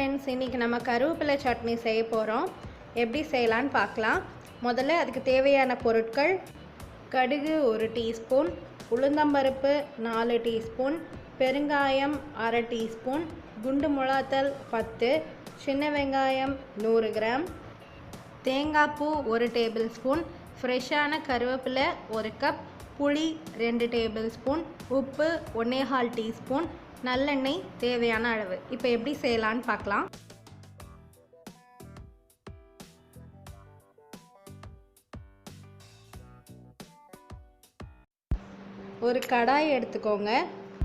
Friends, இன்றைக்கி நம்ம கருவேப்பிலை சட்னி செய்ய போகிறோம். எப்படி செய்யலான்னு பார்க்கலாம். முதல்ல அதுக்கு தேவையான பொருட்கள்: கடுகு 1 டீஸ்பூன், உளுந்தம்பருப்பு 4 டீஸ்பூன், பெருங்காயம் அரை டீஸ்பூன், குண்டு மிளகாத்தூள் 10, சின்ன வெங்காயம் 100 கிராம், தேங்காய் பூ 1 டேபிள் ஸ்பூன், ஃப்ரெஷ்ஷான கருவேப்பிலை 1 கப், புளி 2 டேபிள் ஸ்பூன், உப்பு 1/4 டீஸ்பூன், நல்லெண்ணெய் தேவையான அளவு. இப்போ எப்படி செய்யலான்னு பார்க்கலாம். ஒரு கடாய் எடுத்துக்கோங்க.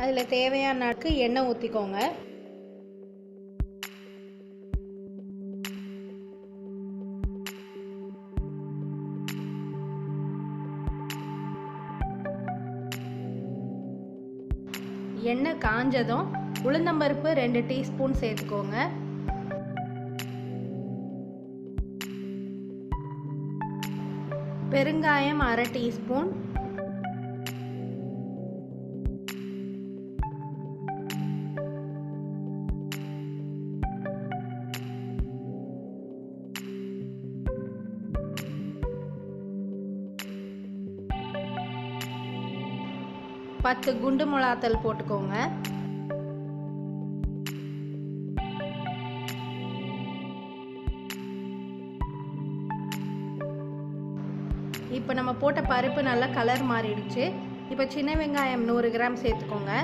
அதில் தேவையான அளவுக்கு எண்ணெய் ஊற்றிக்கோங்க. எண்ணெய் காஞ்சதும் உளுந்தம்பருப்பு 2 டீஸ்பூன் சேர்த்துக்கோங்க. பெருங்காயம் அரை டீஸ்பூன், பத்து குண்டு மிளகாத்தூள் போட்டுக்கோங்க. இப்போ நம்ம போட்ட பருப்பு நல்லா கலர் மாறிடுச்சு. இப்போ சின்ன வெங்காயம் 100 கிராம் சேர்த்துக்கோங்க.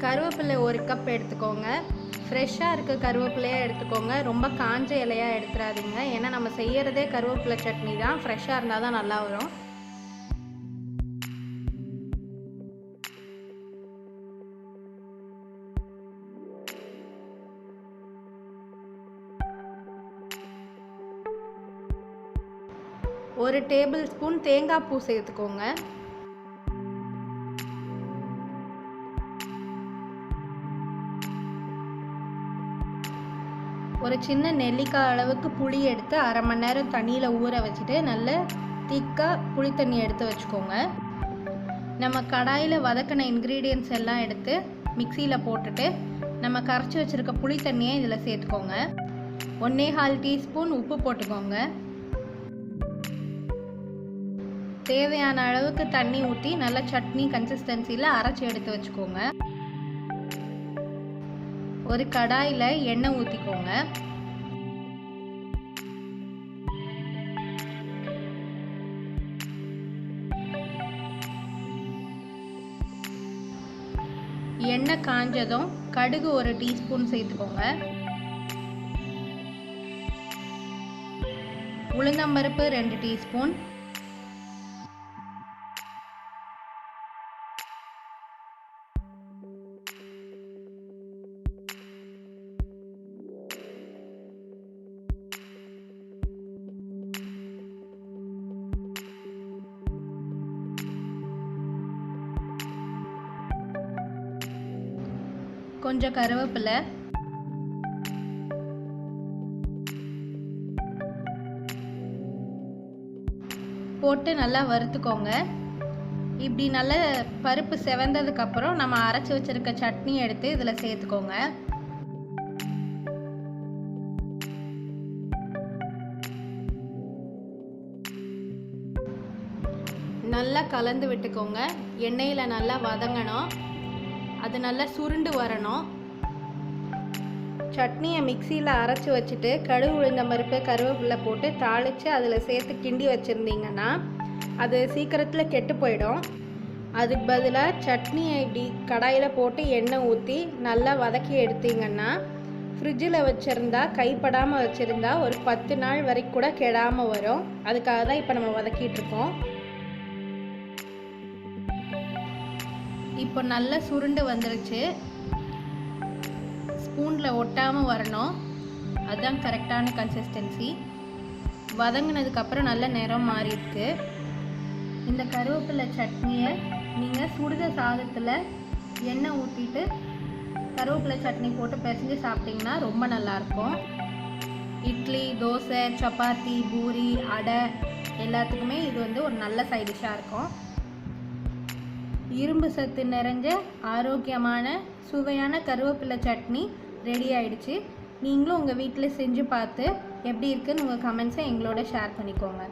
கருவேப்பிலை 1 கப் எடுத்துக்கோங்க. ஃப்ரெஷ்ஷாக இருக்க கருவேப்பிலையாக எடுத்துக்கோங்க. ரொம்ப காஞ்ச இலையாக எடுத்துடாதீங்க. ஏன்னா நம்ம செய்கிறதே கருவேப்பிலை சட்னி தான். ஃப்ரெஷ்ஷாக இருந்தால் தான் நல்லா வரும். ஒரு டேபிள் ஸ்பூன் தேங்காய் பூ சேர்த்துக்கோங்க. ஒரு சின்ன நெல்லிக்காய் அளவுக்கு புளி எடுத்து அரை மணி நேரம் தண்ணியில் ஊற வச்சுட்டு நல்ல திக்காக புளி தண்ணி எடுத்து வச்சுக்கோங்க. நம்ம கடாயில் வதக்கின இன்க்ரீடியன்ட்ஸ் எல்லாம் எடுத்து மிக்சியில் போட்டுட்டு நம்ம கரைச்சி வச்சுருக்க புளி தண்ணியை இதில் சேர்த்துக்கோங்க. 1/4 டீஸ்பூன் உப்பு போட்டுக்கோங்க. தேவையான அளவுக்கு தண்ணி ஊற்றி நல்ல சட்னி கன்சிஸ்டன்சியில் அரைச்சி எடுத்து வச்சுக்கோங்க. ஒரு கடாயில் எண்ணெய் ஊற்றிக்கோங்க. எண்ணெய் காஞ்சதும் கடுகு 1 டீஸ்பூன் சேர்த்துக்கோங்க. உளுந்தம்பருப்பு 2 டீஸ்பூன், கொஞ்சம் கருவேப்பிலை, போட்டு நல்லா வறுத்துக்கோங்க. இப்படி நல்ல பருப்பு செவந்ததுக்கப்புறம் நம்ம அரைச்சி வச்சிருக்க சட்னி எடுத்து இதில் சேர்த்துக்கோங்க. நல்லா கலந்து விட்டுக்கோங்க. எண்ணெயில் நல்லா வதங்கணும். அது நல்லா சுருண்டு வரணும். சட்னியை மிக்சியில் அரைச்சி வச்சுட்டு கடுகு உளுந்தம்பருப்பு கருவேப்பிலை போட்டு தாளித்து அதில் சேர்த்து கிண்டி வச்சுருந்தீங்கன்னா அது சீக்கிரத்தில் கெட்டு போயிடும். அதுக்கு பதிலாக சட்னியை இப்படி கடாயில் போட்டு எண்ணெய் ஊற்றி நல்லா வதக்கி எடுத்தீங்கன்னா ஃப்ரிட்ஜில் வச்சுருந்தா கைப்படாமல் வச்சுருந்தா ஒரு 10 நாள் வரைக்கும் கூட கெடாமல் வரும். அதுக்காக தான் இப்போ நம்ம வதக்கிட்டுருக்கோம். இப்போ நல்லா சுருண்டு வந்துருச்சு. ஸ்பூனில் ஒட்டாமல் வரணும். அதுதான் கரெக்டான கன்சிஸ்டன்சி. வதங்கினதுக்கப்புறம் நல்ல நிறம் மாறி இருக்கு. இந்த கருவேப்பிலை சட்னியை நீங்கள் சுடுத சாதத்தில் எண்ணெய் ஊற்றிட்டு கருவேப்பிலை சட்னி போட்டு பிசைஞ்சு சாப்பிட்டிங்கன்னா ரொம்ப நல்லாயிருக்கும். இட்லி, தோசை, சப்பாத்தி, பூரி, அடை எல்லாத்துக்குமே இது ஒரு நல்ல சைட் டிஷ்ஷாக இருக்கும். இரும்பு சத்து நிறைஞ்ச ஆரோக்கியமான சுவையான கருவேப்பிலை சட்னி ரெடி ஆயிடுச்சு. நீங்களும் உங்கள் வீட்டில் செஞ்சு பார்த்து எப்படி இருக்குன்னு உங்கள் கமெண்ட்ஸை எங்களோட ஷேர் பண்ணிக்கோங்க.